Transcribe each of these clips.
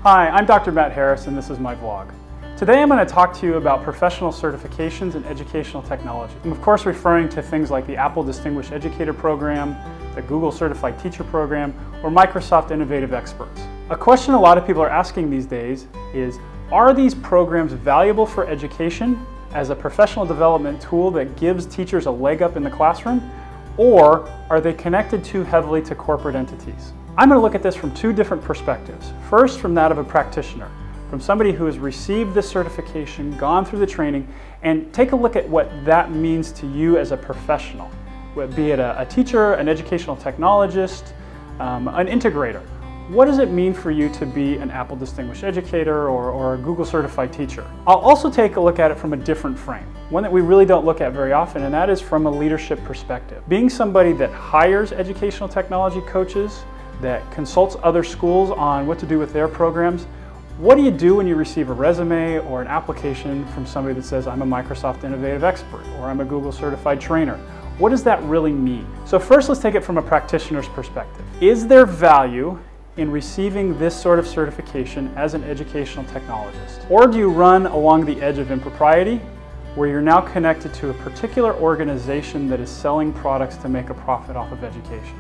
Hi, I'm Dr. Matt Harris and this is my vlog. Today I'm going to talk to you about professional certifications in educational technology. I'm of course referring to things like the Apple Distinguished Educator program, the Google Certified Teacher program, or Microsoft Innovative Experts. A question a lot of people are asking these days is, are these programs valuable for education as a professional development tool that gives teachers a leg up in the classroom, or are they connected too heavily to corporate entities? I'm going to look at this from two different perspectives. First, from that of a practitioner, from somebody who has received this certification, gone through the training, and take a look at what that means to you as a professional, be it a teacher, an educational technologist, an integrator. What does it mean for you to be an Apple Distinguished Educator or a Google Certified Teacher? I'll also take a look at it from a different frame, one that we really don't look at very often, and that is from a leadership perspective. Being somebody that hires educational technology coaches, that consults other schools on what to do with their programs, what do you do when you receive a resume or an application from somebody that says, I'm a Microsoft Innovative Expert or I'm a Google Certified Trainer? What does that really mean? So first, let's take it from a practitioner's perspective. Is there value in receiving this sort of certification as an educational technologist? Or do you run along the edge of impropriety, where you're now connected to a particular organization that is selling products to make a profit off of education?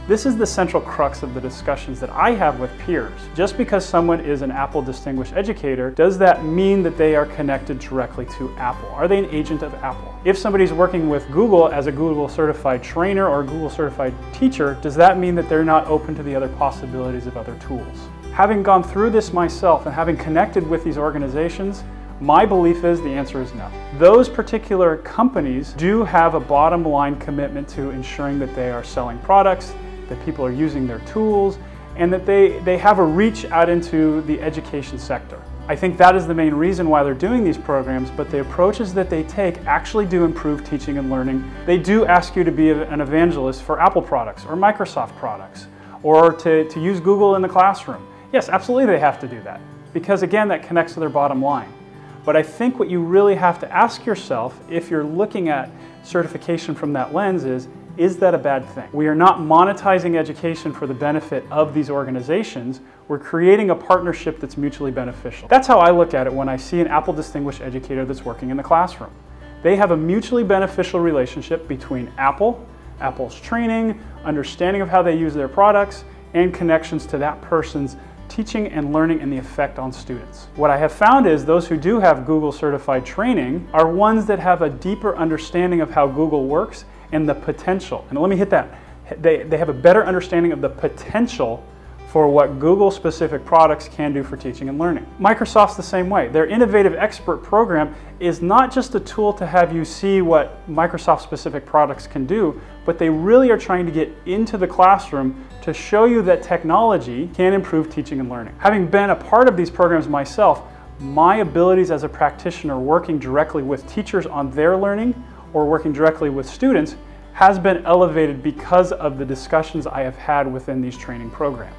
This is the central crux of the discussions that I have with peers. Just because someone is an Apple Distinguished Educator, does that mean that they are connected directly to Apple? Are they an agent of Apple? If somebody's working with Google as a Google Certified Trainer or a Google Certified Teacher, does that mean that they're not open to the other possibilities of other tools? Having gone through this myself and having connected with these organizations, my belief is the answer is no. Those particular companies do have a bottom line commitment to ensuring that they are selling products, that people are using their tools, and that they have a reach out into the education sector. I think that is the main reason why they're doing these programs, but the approaches that they take actually do improve teaching and learning. They do ask you to be an evangelist for Apple products or Microsoft products, or to use Google in the classroom. Yes, absolutely they have to do that, because again, that connects to their bottom line. But I think what you really have to ask yourself, if you're looking at certification from that lens, is that a bad thing? We are not monetizing education for the benefit of these organizations. We're creating a partnership that's mutually beneficial. That's how I look at it when I see an Apple Distinguished Educator that's working in the classroom. They have a mutually beneficial relationship between Apple's training, understanding of how they use their products, and connections to that person's teaching and learning and the effect on students. What I have found is those who do have Google Certified Training are ones that have a deeper understanding of how Google works and the potential. And let me hit that. They have a better understanding of the potential for what Google specific products can do for teaching and learning. Microsoft's the same way. Their Innovative Expert program is not just a tool to have you see what Microsoft specific products can do, but they really are trying to get into the classroom to show you that technology can improve teaching and learning. Having been a part of these programs myself, my abilities as a practitioner working directly with teachers on their learning or working directly with students has been elevated because of the discussions I have had within these training programs.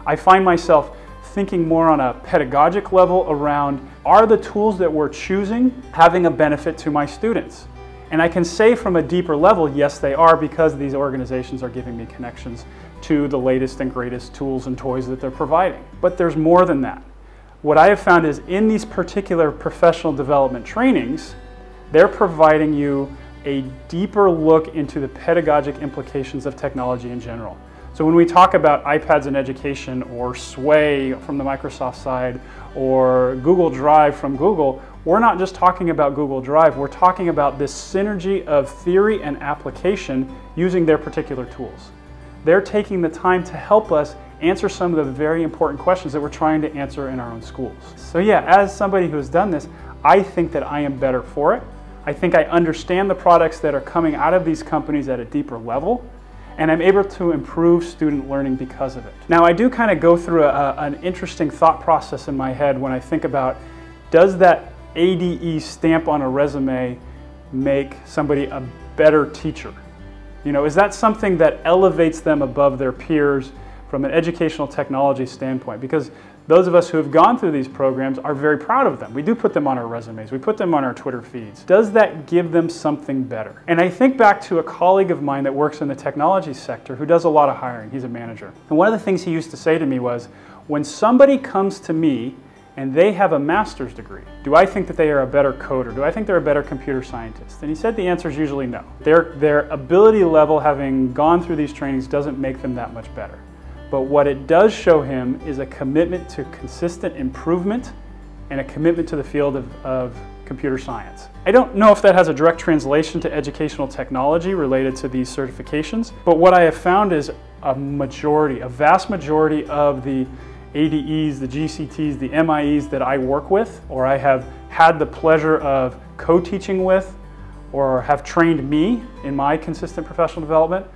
I find myself thinking more on a pedagogic level around, are the tools that we're choosing having a benefit to my students? And I can say from a deeper level, yes they are, because these organizations are giving me connections to the latest and greatest tools and toys that they're providing. But there's more than that. What I have found is in these particular professional development trainings, they're providing you a deeper look into the pedagogic implications of technology in general. So when we talk about iPads in education, or Sway from the Microsoft side, or Google Drive from Google, we're not just talking about Google Drive, we're talking about this synergy of theory and application using their particular tools. They're taking the time to help us answer some of the very important questions that we're trying to answer in our own schools. So yeah, as somebody who has done this, I think that I am better for it. I think I understand the products that are coming out of these companies at a deeper level, and I'm able to improve student learning because of it. Now, I do kind of go through an interesting thought process in my head when I think about, does that Ed.d stamp on a resume make somebody a better teacher? You know, is that something that elevates them above their peers from an educational technology standpoint, because those of us who have gone through these programs are very proud of them. We do put them on our resumes, we put them on our Twitter feeds. Does that give them something better? And I think back to a colleague of mine that works in the technology sector who does a lot of hiring. He's a manager. And one of the things he used to say to me was, when somebody comes to me and they have a master's degree, do I think that they are a better coder? Do I think they're a better computer scientist? And he said the answer is usually no. Their ability level, having gone through these trainings, doesn't make them that much better. But what it does show him is a commitment to consistent improvement and a commitment to the field of computer science. I don't know if that has a direct translation to educational technology related to these certifications, but what I have found is a vast majority of the ADEs, the GCTs, the MIEs that I work with, or I have had the pleasure of co-teaching with, or have trained me in my consistent professional development,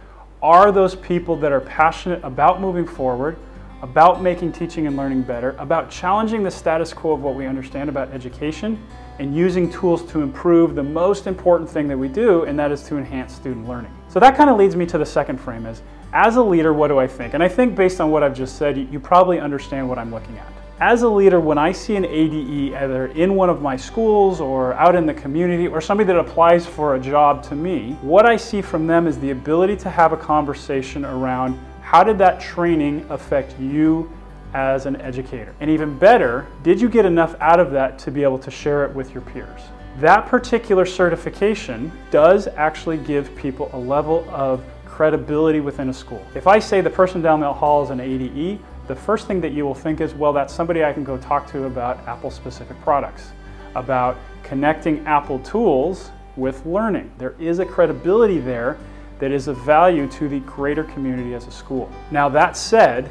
are those people that are passionate about moving forward, about making teaching and learning better, about challenging the status quo of what we understand about education, and using tools to improve the most important thing that we do, and that is to enhance student learning. So that kind of leads me to the second frame is, as a leader, what do I think? And I think based on what I've just said, you probably understand what I'm looking at. As a leader, when I see an ADE either in one of my schools or out in the community, or somebody that applies for a job to me, what I see from them is the ability to have a conversation around how did that training affect you as an educator? And even better, did you get enough out of that to be able to share it with your peers? That particular certification does actually give people a level of credibility within a school. If I say the person down the hall is an ADE, the first thing that you will think is, well, that's somebody I can go talk to about Apple-specific products, about connecting Apple tools with learning. There is a credibility there that is of value to the greater community as a school. Now, that said,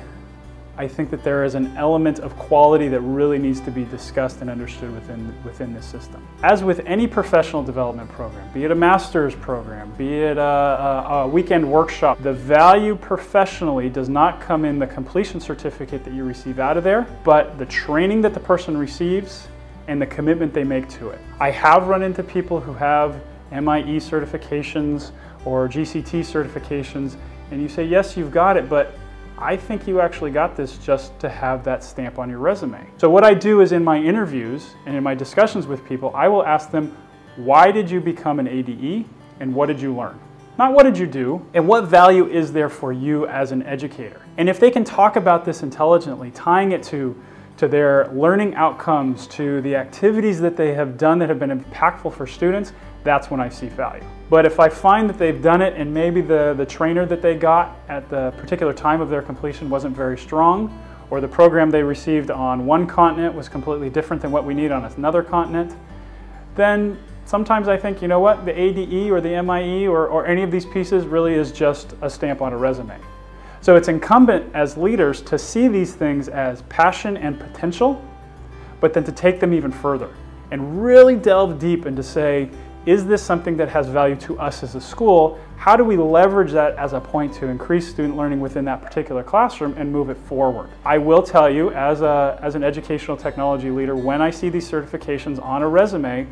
I think that there is an element of quality that really needs to be discussed and understood within this system. As with any professional development program, be it a master's program, be it a weekend workshop, the value professionally does not come in the completion certificate that you receive out of there, but the training that the person receives and the commitment they make to it. I have run into people who have MIE certifications or GCT certifications, and you say, yes, you've got it, but I think you actually got this just to have that stamp on your resume. So what I do is in my interviews and in my discussions with people, I will ask them, why did you become an ADE and what did you learn? Not what did you do, and what value is there for you as an educator? And if they can talk about this intelligently, tying it to their learning outcomes, to the activities that they have done that have been impactful for students, that's when I see value. But if I find that they've done it and maybe the trainer that they got at the particular time of their completion wasn't very strong, or the program they received on one continent was completely different than what we need on another continent, then sometimes I think, you know what, the ADE or the MIE or any of these pieces really is just a stamp on a resume. So it's incumbent as leaders to see these things as passion and potential, but then to take them even further and really delve deep and to say, is this something that has value to us as a school? How do we leverage that as a point to increase student learning within that particular classroom and move it forward? I will tell you, as an educational technology leader, when I see these certifications on a resume,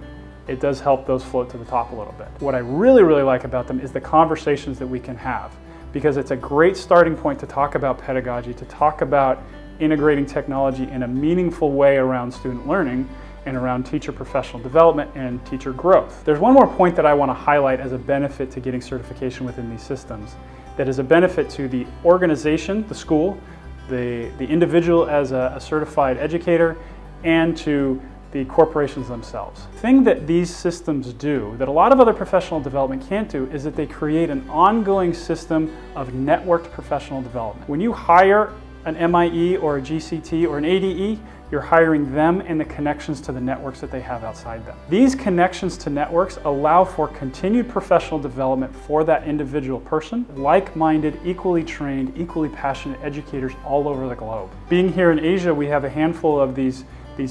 it does help those float to the top a little bit. What I really, really like about them is the conversations that we can have, because it's a great starting point to talk about pedagogy, to talk about integrating technology in a meaningful way around student learning and around teacher professional development and teacher growth. There's one more point that I want to highlight as a benefit to getting certification within these systems, that is a benefit to the organization, the school, the individual as a certified educator, and to the corporations themselves. The thing that these systems do that a lot of other professional development can't do is that they create an ongoing system of networked professional development. When you hire an MIE or a GCT or an ADE, you're hiring them and the connections to the networks that they have outside them. These connections to networks allow for continued professional development for that individual person, like-minded, equally trained, equally passionate educators all over the globe. Being here in Asia, we have a handful of these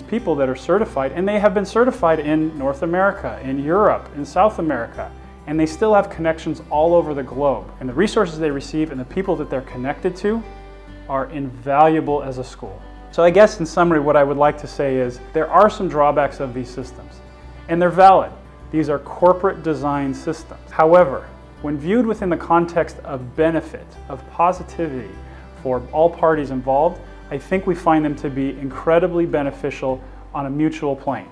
people that are certified, and they have been certified in North America, in Europe, in South America, and they still have connections all over the globe. And the resources they receive and the people that they're connected to are invaluable as a school. So I guess in summary, what I would like to say is there are some drawbacks of these systems, and they're valid. These are corporate design systems. However, when viewed within the context of benefit, of positivity, for all parties involved, I think we find them to be incredibly beneficial on a mutual plane.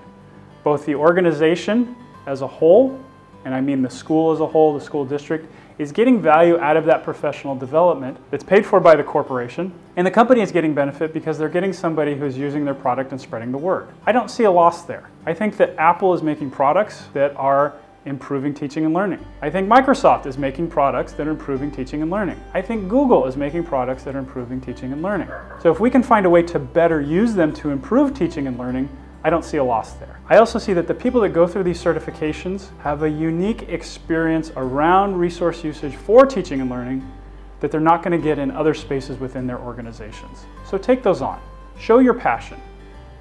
Both the organization as a whole, and I mean the school as a whole, the school district, is getting value out of that professional development that's paid for by the corporation, and the company is getting benefit because they're getting somebody who's using their product and spreading the word. I don't see a loss there. I think that Apple is making products that are improving teaching and learning. I think Microsoft is making products that are improving teaching and learning. I think Google is making products that are improving teaching and learning. So if we can find a way to better use them to improve teaching and learning, I don't see a loss there. I also see that the people that go through these certifications have a unique experience around resource usage for teaching and learning that they're not going to get in other spaces within their organizations. So take those on. Show your passion.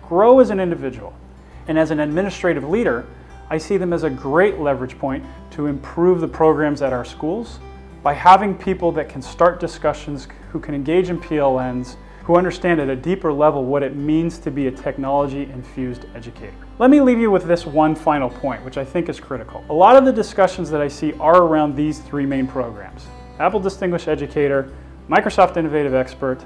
Grow as an individual. And as an administrative leader, I see them as a great leverage point to improve the programs at our schools by having people that can start discussions, who can engage in PLNs, who understand at a deeper level what it means to be a technology-infused educator. Let me leave you with this one final point, which I think is critical. A lot of the discussions that I see are around these three main programs: Apple Distinguished Educator, Microsoft Innovative Expert,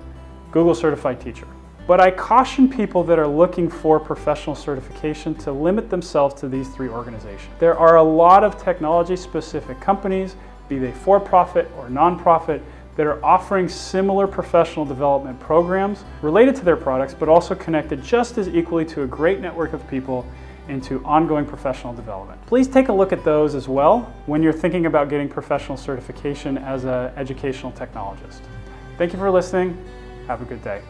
Google Certified Teacher. But I caution people that are looking for professional certification to limit themselves to these three organizations. There are a lot of technology-specific companies, be they for-profit or non-profit, that are offering similar professional development programs related to their products, but also connected just as equally to a great network of people into ongoing professional development. Please take a look at those as well when you're thinking about getting professional certification as an educational technologist. Thank you for listening. Have a good day.